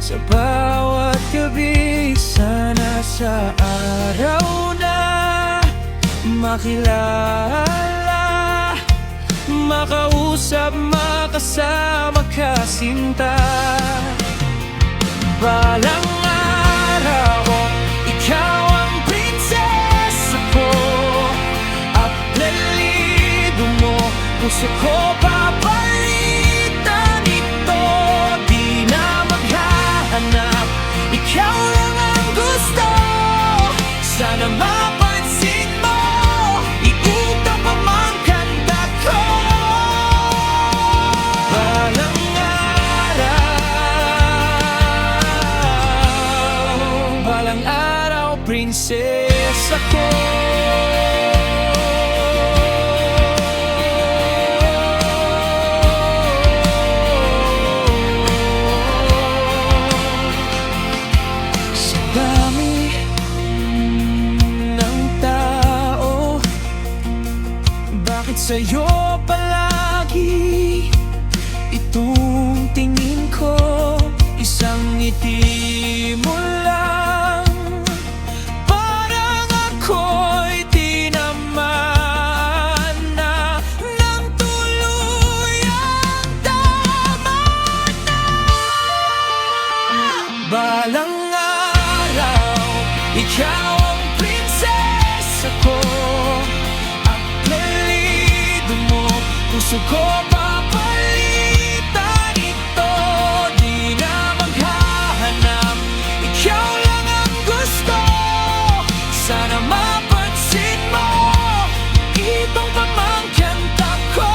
Sa bawat gabi, sana sa araw na makilala, makausap, makasama, kasinta. Balang araw, ikaw ang prinsesa ko, at lalido mo, puso ko papalitan ito. Di na maghahanap, ikaw lang ang gusto. Sana mapansin mo, iutak pa man kanta ko. Balang araw, prinsesa ko. Sa dami ng tao, bakit sa'yo palagi itong tingin ko? Isang ngiti mo lang, parang ako'y tinamaan na ng tuluyang tama na. Balang araw, ikaw ang prinsesa ko, at lalido mo, puso ko papalitan ito. Di na maghahanap, ikaw lang ang gusto. Sana mapansin mo, itong pamangkanta ko.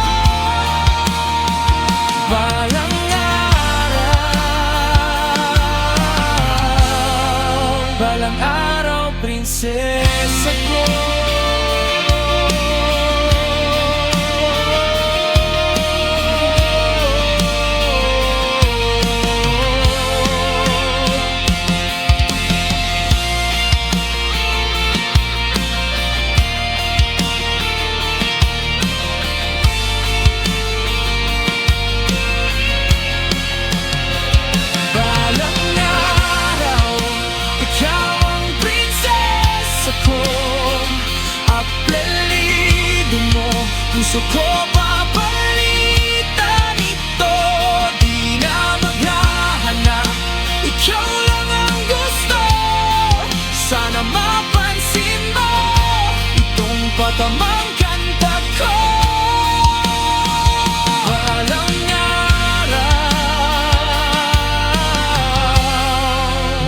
Balang araw, prinsesa ko. Puso ko papalitan ito. Di na maghahanap, ikaw lang ang gusto. Sana mapansin mo, itong patamang kanta ko.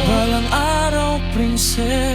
Balang araw, prinsesa.